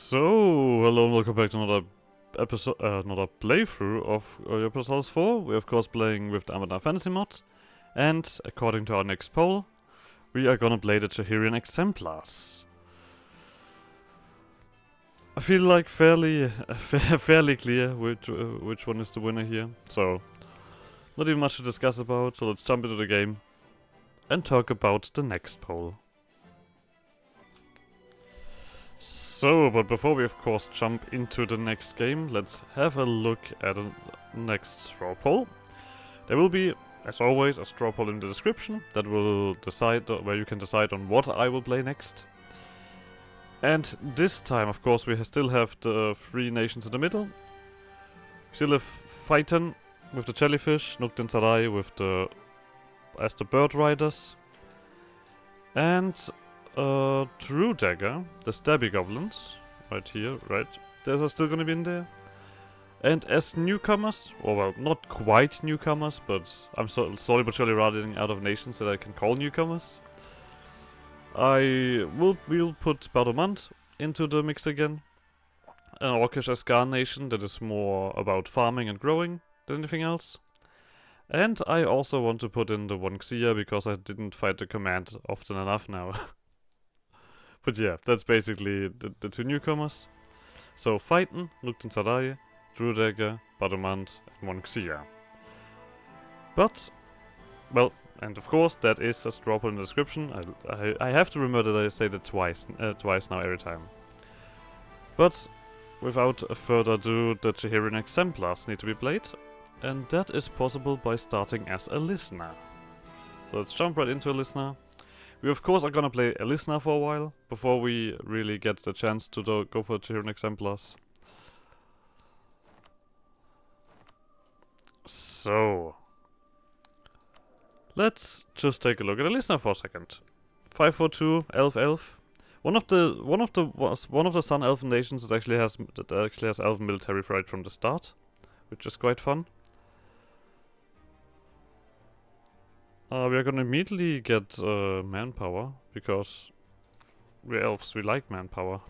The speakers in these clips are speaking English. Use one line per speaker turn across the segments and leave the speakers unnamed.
So, hello and welcome back to another episode, another playthrough of vassals 4. We're of course playing with the Anbennar fantasy mod, and according to our next poll, we are gonna play the Chahirian exemplars. I feel like fairly clear which one is the winner here. So, not even much to discuss about. So let's jump into the game and talk about the next poll. So, but before we of course jump into the next game, let's have a look at the next straw poll. There will be, as always, a straw poll in the description that will decide, where you can decide on what I will play next. And this time, of course, we still have the three nations in the middle. We still have Phaeton with the jellyfish, Nukt and Sarai with the bird riders, and True Dagger, the stabby goblins, right here, right? Those are still gonna be in there. And as newcomers, or well, not quite newcomers, but I'm slowly but surely running out of nations that I can call newcomers. We'll put Badomant into the mix again. An Orcish Asgar nation that is more about farming and growing than anything else. And I also want to put in the one Xia because I didn't fight the command often enough now. But yeah, that's basically the two newcomers. So Phaeton, Nukt and Sarai, True Dagger, Badomant, and one Xia. But, well, and of course that is a straw poll in the description. I have to remember that I say that twice now every time. But without further ado, the Chahirian exemplars need to be played, and that is possible by starting as a listener. So let's jump right into a listener. We of course are gonna play a listener for a while before we really get the chance to go for Chahirian exemplars. So let's just take a look at a listener for a second. 542 Elf. One of the Sun Elven nations that actually has Elven military right from the start, which is quite fun. We are gonna immediately get manpower, because we're elves, we like manpower.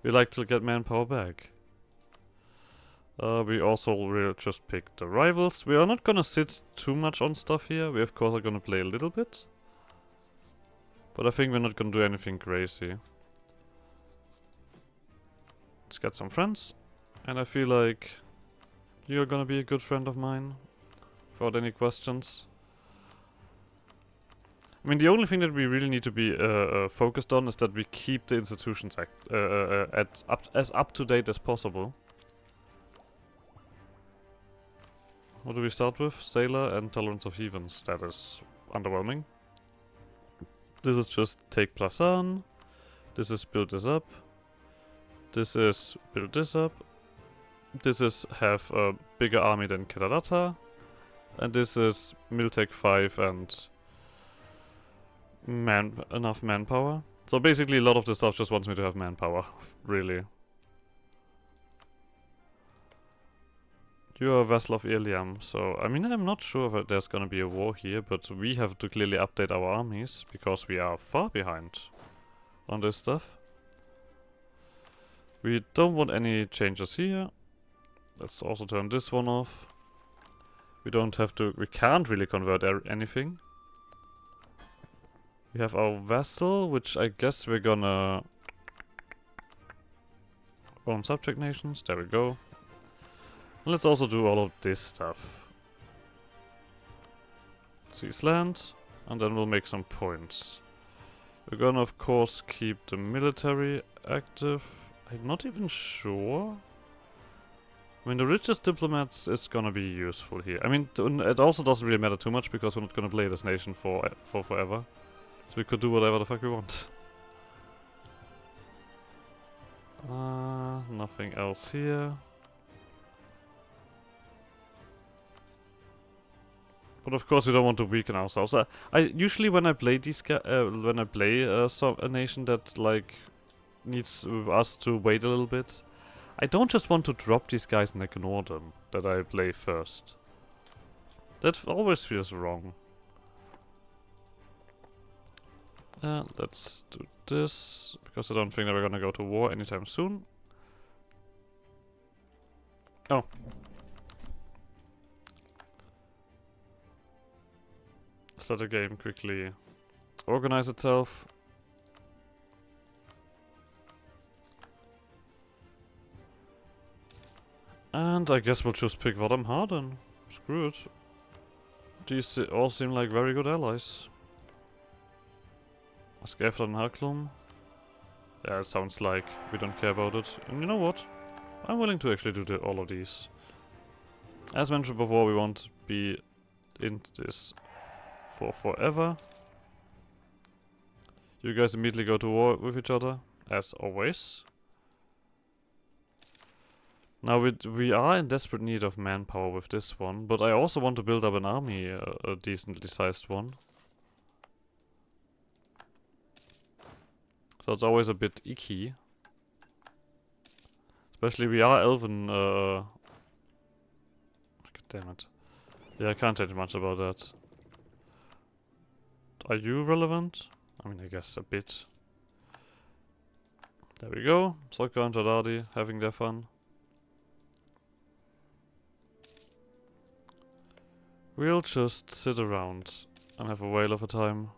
We like to get manpower back. We also will just pick the rivals. We are not gonna sit too much on stuff here. We of course are gonna play a little bit. But I think we're not gonna do anything crazy. Let's get some friends. And I feel like you're gonna be a good friend of mine. Without any questions. I mean, the only thing that we really need to be focused on is that we keep the institutions as up to date as possible. What do we start with? Sailor and Tolerance of Heathens. That is underwhelming. This is just take plus on. This is build this up. This is build this up. This is have a bigger army than Kedarata. And this is Miltech 5 and enough manpower. So basically a lot of this stuff just wants me to have manpower, really. You're a vassal of Iliam, so I mean I'm not sure if there's gonna be a war here, but we have to clearly update our armies, because we are far behind on this stuff. We don't want any changes here. Let's also turn this one off. We can't really convert anything. We have our vassal, which I guess we're gonna own subject nations. There we go. And let's also do all of this stuff. Seize land, and then we'll make some points. We're gonna of course keep the military active. I'm not even sure. I mean, the richest diplomats is gonna be useful here. I mean, it also doesn't really matter too much because we're not gonna play this nation for forever. So we could do whatever the fuck we want. Nothing else here. But of course we don't want to weaken ourselves. I usually when I play these a nation that like needs us to wait a little bit, I don't just want to drop these guys and ignore them that I play first. That always feels wrong. Let's do this, because I don't think that we're gonna go to war anytime soon. Oh. Let's let the game quickly organize itself. And I guess we'll just pick Vadam Harden. Screw it. These all seem like very good allies. Skefter and Haklum. Yeah, it sounds like we don't care about it. And you know what? I'm willing to actually do all of these. As mentioned before, we won't be in this for forever. You guys immediately go to war with each other, as always. Now we are in desperate need of manpower with this one, but I also want to build up an army, a decently sized one. So it's always a bit icky. Especially we are elven, God damn it. Yeah, I can't change much about that. Are you relevant? I mean, I guess a bit. There we go. Sokka and Jadadi having their fun. We'll just sit around and have a whale of a time.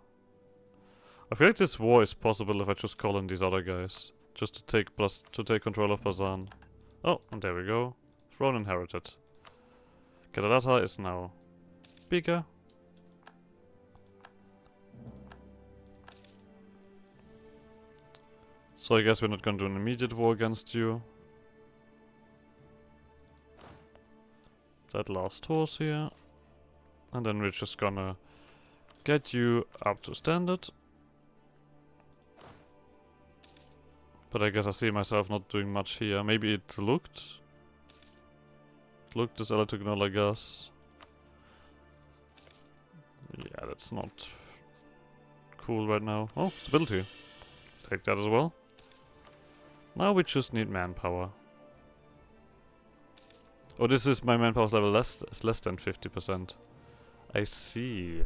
I feel like this war is possible if I just call in these other guys. Just to take control of Bazan. Oh, and there we go. Throne inherited. Kadadata is now bigger. So I guess we're not gonna do an immediate war against you. That last horse here. And then we're just gonna get you up to standard. But I guess I see myself not doing much here. Maybe it looked. It looked as Electric like us. Yeah, that's not cool right now. Oh, stability. Take that as well. Now we just need manpower. Oh, this is my manpower's level less than 50%. I see.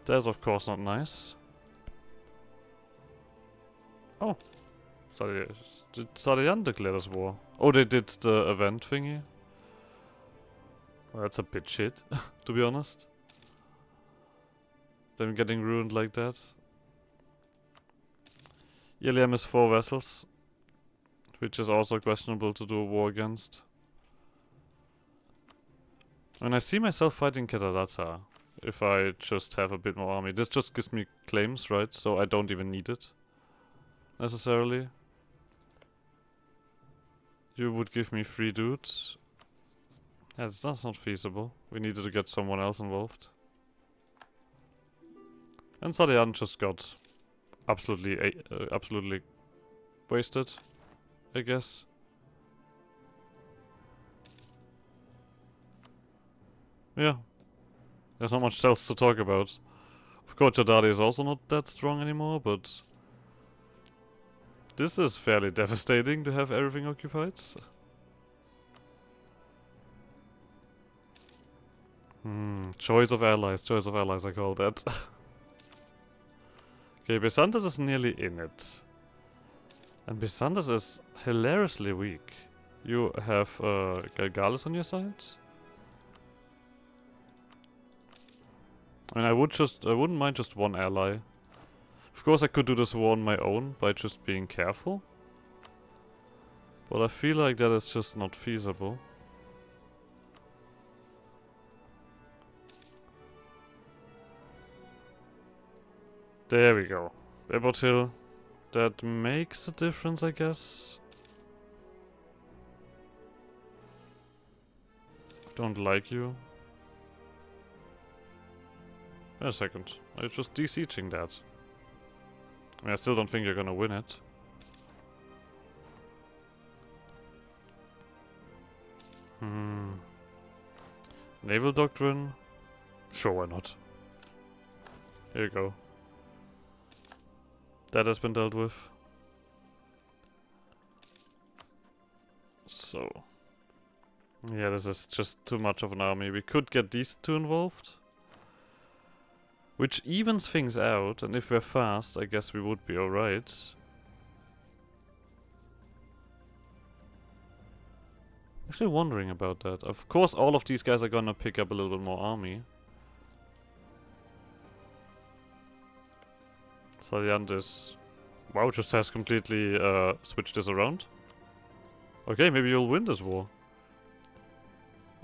That's of course not nice. Oh. Did Sadian declare this war? Oh, they did the event thingy? Well, that's a bit shit, to be honest. Them getting ruined like that. Iliam is 4 vassals. Which is also questionable to do a war against. And I see myself fighting Kedarata if I just have a bit more army. This just gives me claims, right? So I don't even need it necessarily. You would give me 3 dudes. Yeah, that's not feasible. We needed to get someone else involved. And Sadian just got absolutely wasted, I guess. Yeah. There's not much else to talk about. Of course, Jadadi is also not that strong anymore, but this is fairly devastating to have everything occupied. Choice of allies, I call that. Okay, Besantas is nearly in it. And Besantas is hilariously weak. You have Galgalis on your side? I mean, I wouldn't mind just one ally. Of course I could do this war on my own by just being careful. But I feel like that is just not feasible. There we go. Abbot Hill. That makes a difference, I guess. Don't like you. Wait a second. I'm just de-sieging that. I mean, I still don't think you're gonna win it. Naval Doctrine? Sure, why not? Here you go. That has been dealt with. So. Yeah, this is just too much of an army. We could get these two involved. Which evens things out, and if we're fast, I guess we would be alright. Actually wondering about that. Of course all of these guys are gonna pick up a little bit more army. Saliantis, wow, just has completely switched this around. Okay, maybe you'll win this war.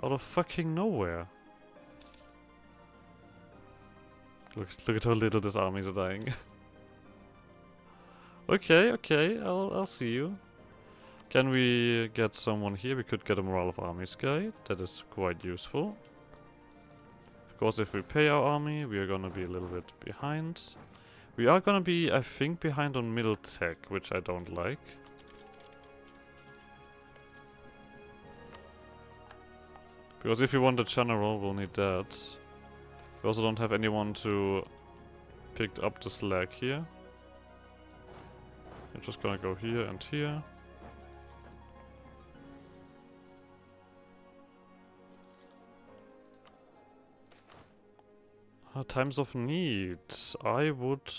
Out of fucking nowhere. Look at how little these armies are dying. Okay, I'll see you. Can we get someone here? We could get a Morale of Armies guy. That is quite useful. Of course, if we pay our army, we are gonna be a little bit behind. We are gonna be, I think, behind on middle tech, which I don't like. Because if we want a general, we'll need that. We also don't have anyone to pick up the slack here. We're just gonna go here and here. Times of need. I would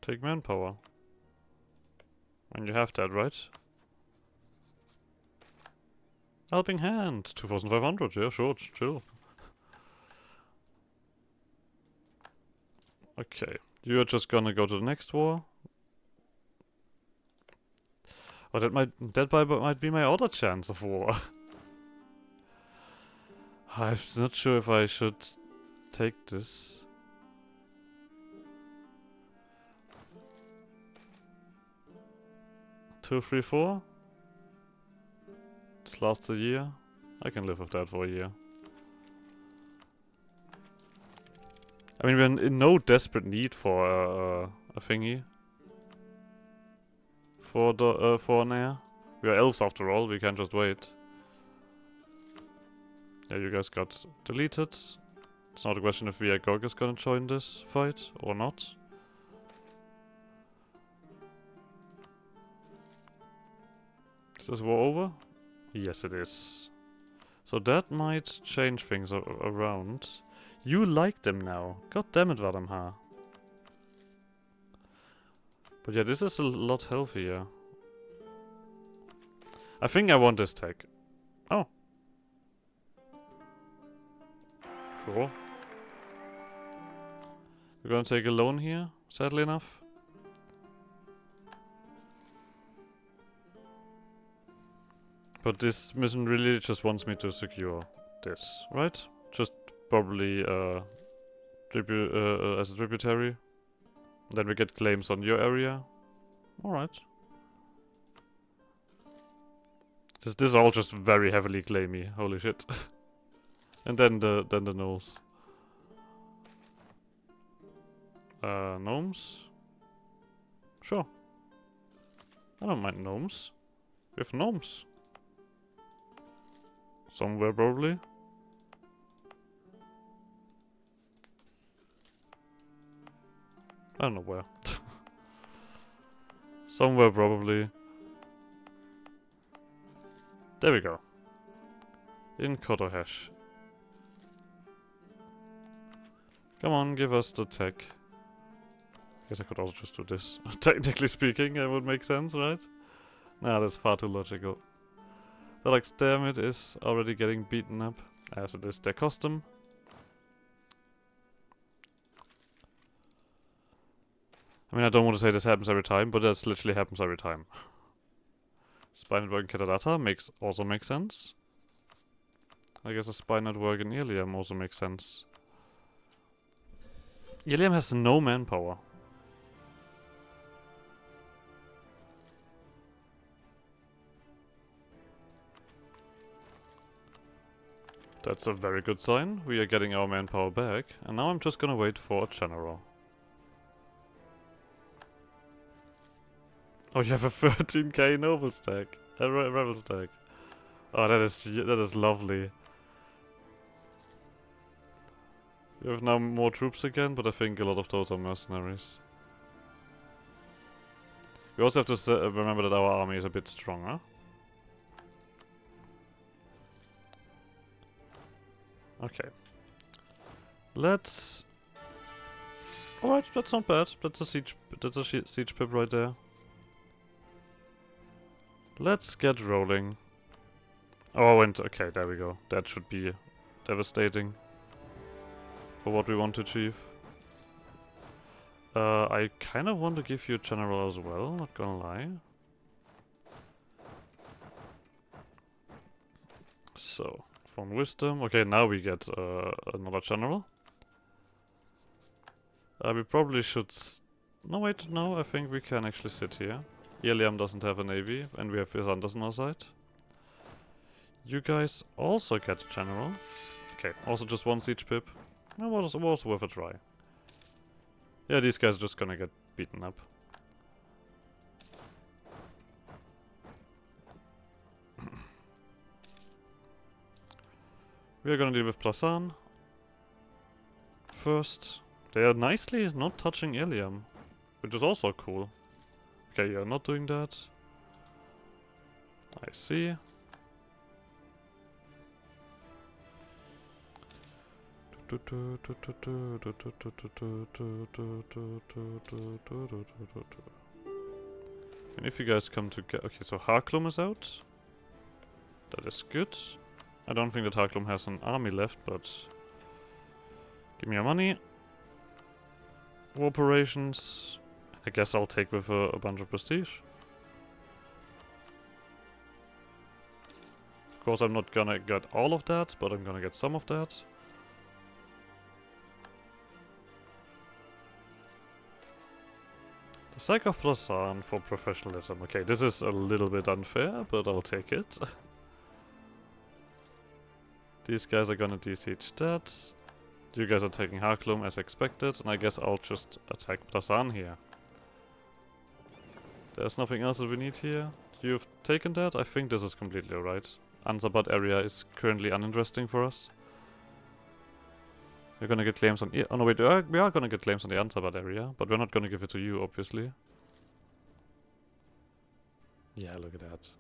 take manpower. When you have that, right? Helping hand. 2,500. Yeah, sure, chill. Okay. You're just gonna go to the next war. Oh, that might be my other chance of war. I'm not sure if I should take this. Two, three, four. This lasts a year. I can live with that for a year. I mean, we're in no desperate need for a thingy. For an heir. We are elves after all. We can't just wait. Yeah, you guys got deleted. It's not a question if Viagog is gonna join this fight or not. Is this war over? Yes, it is. So that might change things around. You like them now. God damn it, Vadamha. But yeah, this is a lot healthier. I think I want this tech. Oh. Sure. We're gonna take a loan here, sadly enough. But this mission really just wants me to secure this, right? Just probably as a tributary. Then we get claims on your area. Alright. This is all just very heavily claimy, holy shit. And then the gnolls. Gnomes? Sure. I don't mind gnomes. We have gnomes. Somewhere probably. I don't know where. Somewhere probably. There we go. In Kotohash. Come on, give us the tech. Guess I could also just do this. Technically speaking, it would make sense, right? Nah, that's far too logical. The like, damn it, is already getting beaten up, as it is their custom. I mean, I don't want to say this happens every time, but this literally happens every time. Spy network in Katahdata also makes sense. I guess a spy network in Ilium also makes sense. Ilium has no manpower. That's a very good sign. We are getting our manpower back. And now I'm just gonna wait for a general. Oh, you have a 13k noble stack. A rebel stack. Oh, that is lovely. We have now more troops again, but I think a lot of those are mercenaries. We also have to remember that our army is a bit stronger. Okay. Let's... Alright, that's not bad. That's a siege pip right there. Let's get rolling. Oh, and okay, there we go. That should be devastating for what we want to achieve. I kind of want to give you a general as well, not gonna lie. So, from wisdom. Okay, now we get another general. We probably should... No, wait, no, I think we can actually sit here. Iliam doesn't have a navy, and we have Byzantium on our side. You guys also get a general. Okay, also just one siege pip. It was worth a try. Yeah, these guys are just gonna get beaten up. We are gonna deal with Plasan. First. They are nicely not touching Iliam, which is also cool. Okay, you're not doing that. I see. And if you guys come together... Okay, so Harklum is out. That is good. I don't think that Harklum has an army left, but... Give me your money. War operations. I guess I'll take with a bunch of prestige. Of course, I'm not gonna get all of that, but I'm gonna get some of that. The Psych of Plasan for professionalism. Okay, this is a little bit unfair, but I'll take it. These guys are gonna de-siege that. You guys are taking Harklum as expected, and I guess I'll just attack Plasan here. There's nothing else that we need here. You've taken that? I think this is completely alright. Ansabat area is currently uninteresting for us. We're gonna get claims on... Oh no, wait, we are gonna get claims on the Ansabat area, but we're not gonna give it to you, obviously. Yeah, look at that.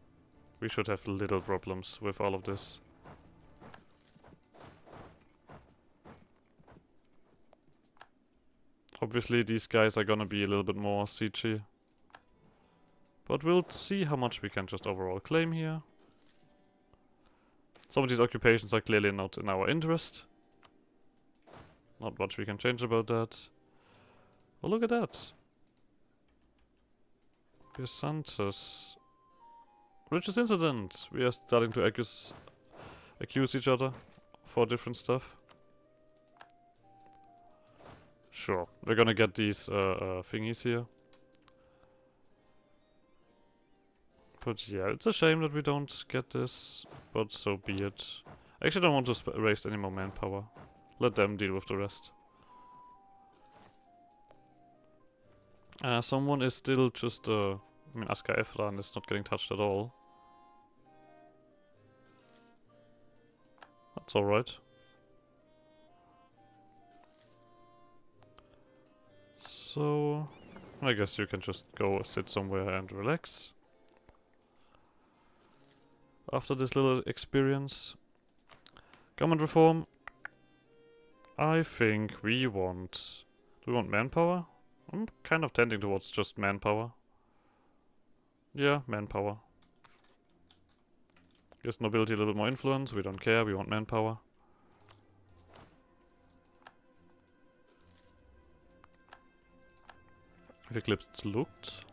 We should have little problems with all of this. Obviously, these guys are gonna be a little bit more siegey. But we'll see how much we can just overall claim here. Some of these occupations are clearly not in our interest. Not much we can change about that. Oh, look at that. Byzantium. Richest incident. We are starting to accuse each other for different stuff. Sure, we're gonna get these thingies here. But yeah, it's a shame that we don't get this, but so be it. I actually don't want to waste any more manpower. Let them deal with the rest. Someone is still just, I mean, Aska Efran is not getting touched at all. That's alright. So, I guess you can just go sit somewhere and relax. After this little experience. Government reform. I think we want... Do we want manpower? I'm kind of tending towards just manpower. Yeah, manpower. Gives nobility a little bit more influence. We don't care, we want manpower. Have Eclipse looked?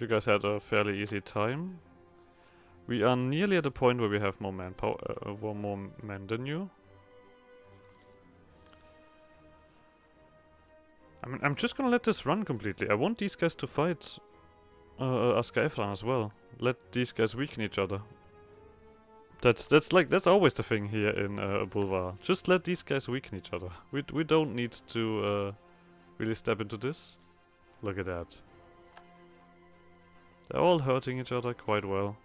You guys had a fairly easy time. We are nearly at the point where we have more manpower, more men than you. I mean, I'm just gonna let this run completely. I want these guys to fight Aska Efran as well. Let these guys weaken each other. That's always the thing here in Bulvar. Just let these guys weaken each other. We don't need to really step into this. Look at that. They're all hurting each other quite well.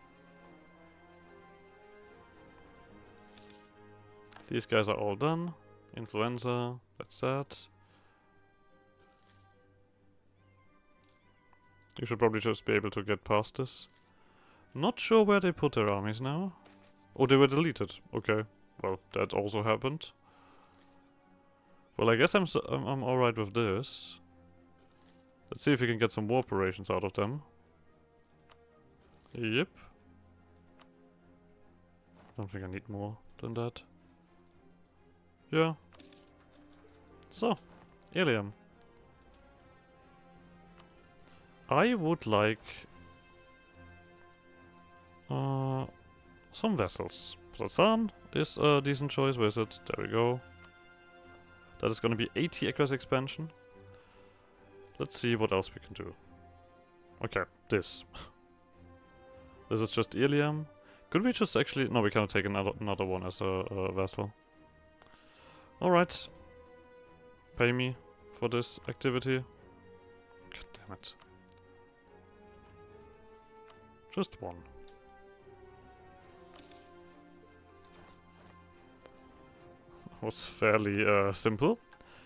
These guys are all done. Influenza, that's that. You should probably just be able to get past this. Not sure where they put their armies now. Oh, they were deleted. Okay. Well, that also happened. Well, I guess I'm alright with this. Let's see if we can get some war operations out of them. Yep. Don't think I need more than that. Yeah. So, Ilium. I would like some vessels. Plasan is a decent choice. Where is it? There we go. That is gonna be 80 across expansion. Let's see what else we can do. Okay, this. This is just Ilium. Could we just actually... No, we cannot take another one as a vessel. Alright. Pay me for this activity. God damn it. Just one. Was fairly simple.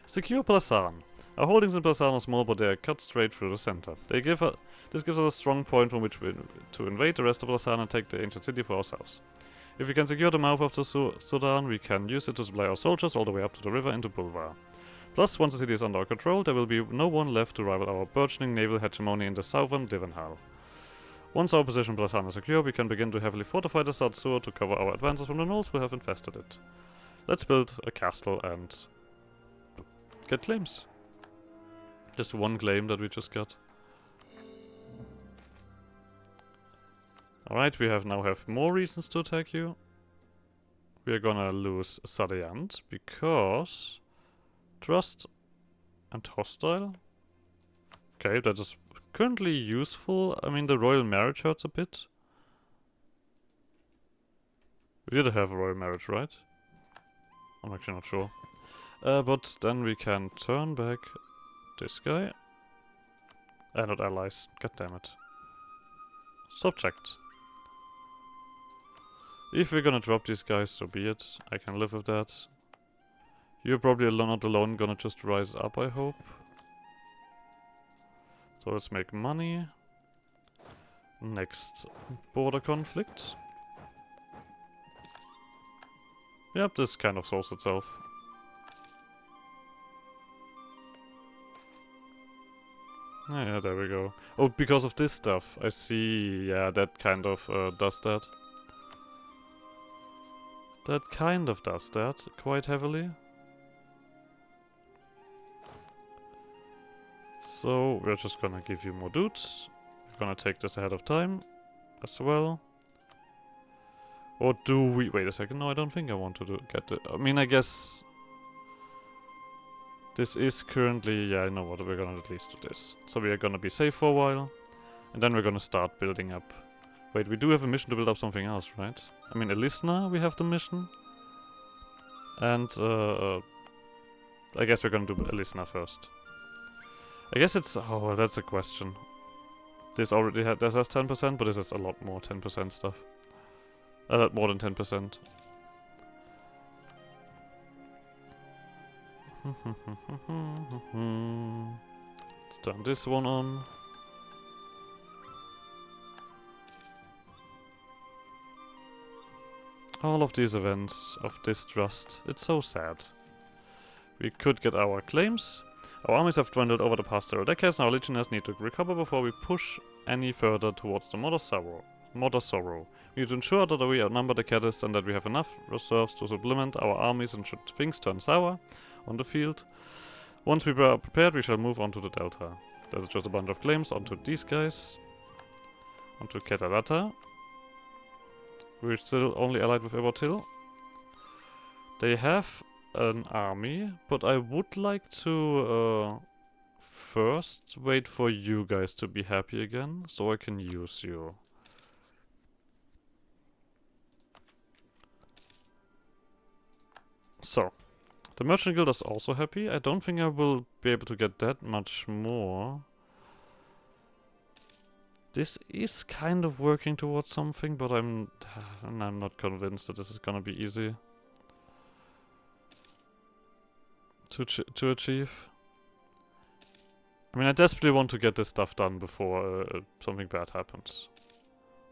Secure Plasan. Our holdings in Plasan are small, but they are cut straight through the center. This gives us a strong point from which to invade the rest of Plasan and take the ancient city for ourselves. If we can secure the mouth of the Sudan, we can use it to supply our soldiers all the way up to the river into Bulvar. Plus, once the city is under our control, there will be no one left to rival our burgeoning naval hegemony in the southern Divanhal. Once our position in Plasan is secure, we can begin to heavily fortify the Satsur to cover our advances from the gnolls who have infested it. Let's build a castle and get claims. Just one claim that we just got. Alright, we now have more reasons to attack you. We are gonna lose Sadayant because trust and hostile. Okay, that is currently useful. I mean, the royal marriage hurts a bit. We did have a royal marriage, right? I'm actually not sure. But then we can turn back this guy. Not allies. God damn it. Subject. If we're gonna drop these guys, so be it. I can live with that. You're probably not alone gonna just rise up, I hope. So let's make money. Next border conflict. Yep, this kind of solves itself. Yeah, there we go. Oh, because of this stuff. I see. Yeah, that kind of does that. That kind of does that quite heavily. So, we're just gonna give you more dudes. We're gonna take this ahead of time as well. Or do we... Wait a second. No, I don't think I want to get it. I mean, I guess... This is currently... Yeah, I know what. We're gonna at least do this. So we are gonna be safe for a while. And then we're gonna start building up. Wait, we do have a mission to build up something else, right? I mean, Elisna, we have the mission. And, I guess we're gonna do Elisna first. I guess it's... Oh, well, that's a question. This already has 10%, but this is a lot more 10% stuff. A lot more than 10%. Let's turn this one on. All of these events of distrust. It's so sad. We could get our claims. Our armies have dwindled over the past several decades, and our legionnaires need to recover before we push any further towards the Mother Sorrow. We need to ensure that we outnumber the Caddists and that we have enough reserves to supplement our armies and should things turn sour on the field. Once we are prepared, we shall move on to the Delta. There's just a bunch of claims onto these guys. Onto Ketarata. We're still only allied with Ebertil. They have an army, but I would like to first wait for you guys to be happy again, so I can use you. So, the Merchant Guild is also happy. I don't think I will be able to get that much more. This is kind of working towards something, but I'm not convinced that this is gonna be easy to achieve. I mean, I desperately want to get this stuff done before something bad happens.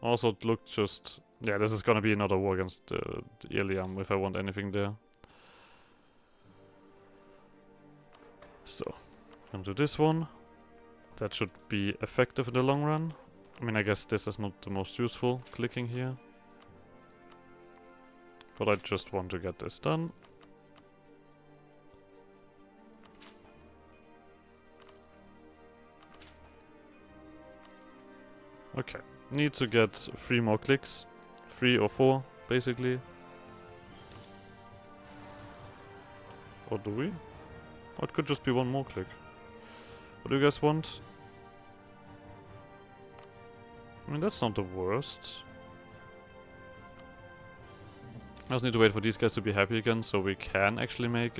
Also, it looked just... Yeah, this is gonna be another war against Iliam if I want anything there. So, gonna do this one. That should be effective in the long run. I mean, I guess this is not the most useful, clicking here. But I just want to get this done. Okay, need to get 3 more clicks. 3 or 4, basically. Or do we? Or it could just be 1 more click. What do you guys want? I mean, that's not the worst. I just need to wait for these guys to be happy again, so we can actually make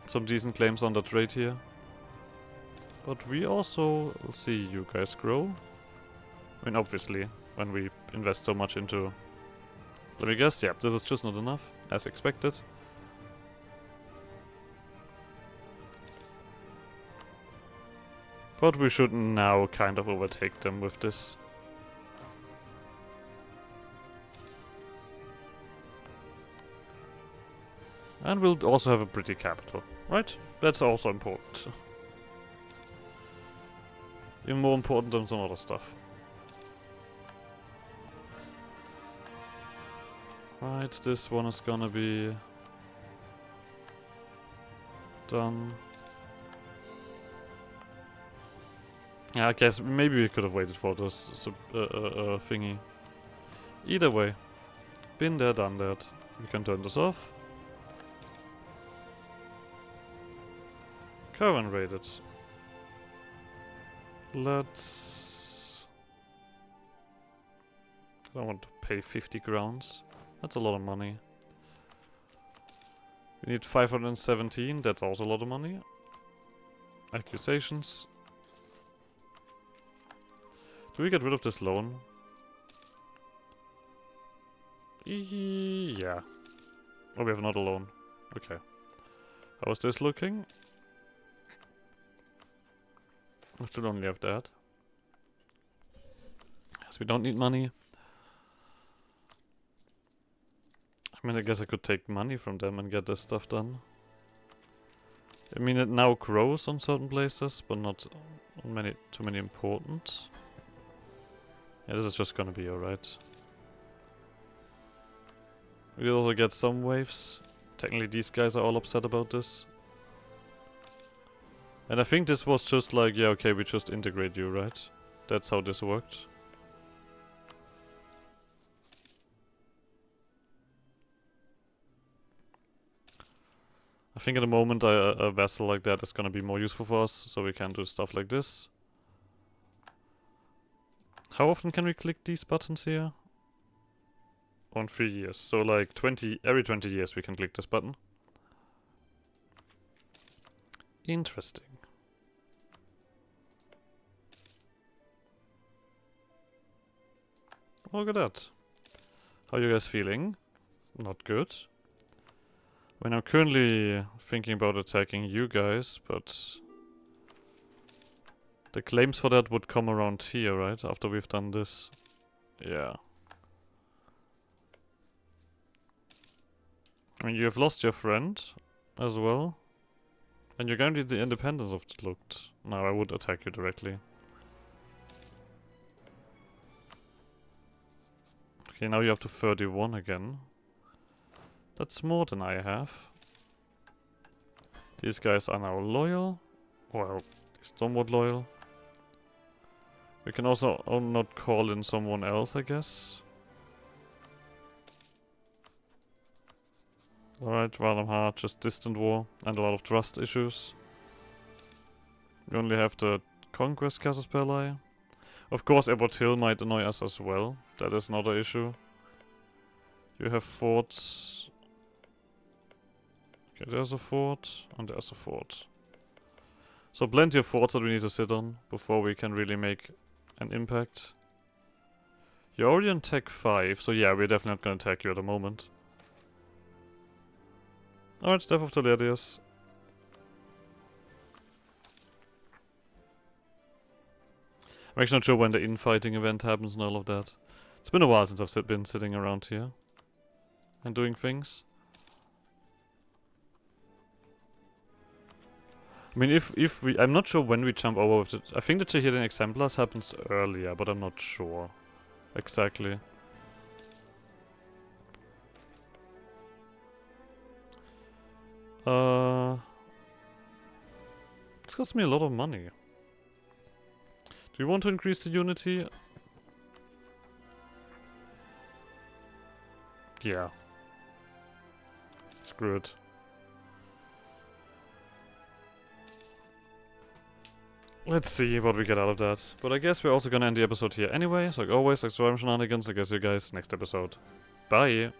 some decent claims on that rate here. But we also will see you guys grow. I mean, obviously, when we invest so much into... Let me guess, yeah, this is just not enough, as expected. But we should now kind of overtake them with this. And we'll also have a pretty capital, right? That's also important. Even more important than some other stuff. Right, this one is gonna be done. Yeah, I guess maybe we could have waited for this thingy. Either way, been there, done that. We can turn this off. Current rated. Let's... I don't want to pay 50 crowns. That's a lot of money. We need 517, that's also a lot of money. Accusations. Do we get rid of this loan? Yeah. Oh, we have another loan. Okay. How is this looking? We still only have that. Yes, we don't need money. I mean, I guess I could take money from them and get this stuff done. I mean, it now grows on certain places, but not on too many important. Yeah, this is just gonna be alright. We also get some waves. Technically, these guys are all upset about this. And I think this was just like, yeah, okay, we just integrate you, right? That's how this worked. I think at the moment a vessel like that is gonna be more useful for us, so we can do stuff like this. How often can we click these buttons here? On 3 years. So like every 20 years we can click this button. Interesting. Look at that. How are you guys feeling? Not good. I mean, I'm currently thinking about attacking you guys, but... The claims for that would come around here, right? After we've done this. Yeah. I mean, you have lost your friend as well. And you're guaranteed the independence of the looked. Now I would attack you directly. Okay, now you have to 31 again. That's more than I have. These guys are now loyal. Well, somewhat loyal. We can also not call in someone else, I guess. Alright, rather hard, just distant war and a lot of trust issues. We only have the conquest casus belli. Of course, Abbot Hill might annoy us as well. That is not an issue. You have forts. Okay, there's a fort, and there's a fort. So plenty of forts that we need to sit on before we can really make an impact. You're already on tech 5, so yeah, we're definitely not gonna attack you at the moment. Alright, Death of Teledius. I I'm actually not sure when the infighting event happens and all of that. It's been a while since I've been sitting around here and doing things. I mean, if we... I'm not sure when we jump over with it. I think the Chihidin Exemplars happens earlier, but I'm not sure exactly. This costs me a lot of money. Do you want to increase the unity? Yeah. Screw it. Let's see what we get out of that. But I guess we're also gonna end the episode here anyway. So like always, like Storm Shenanigans. I guess you guys next episode. Bye!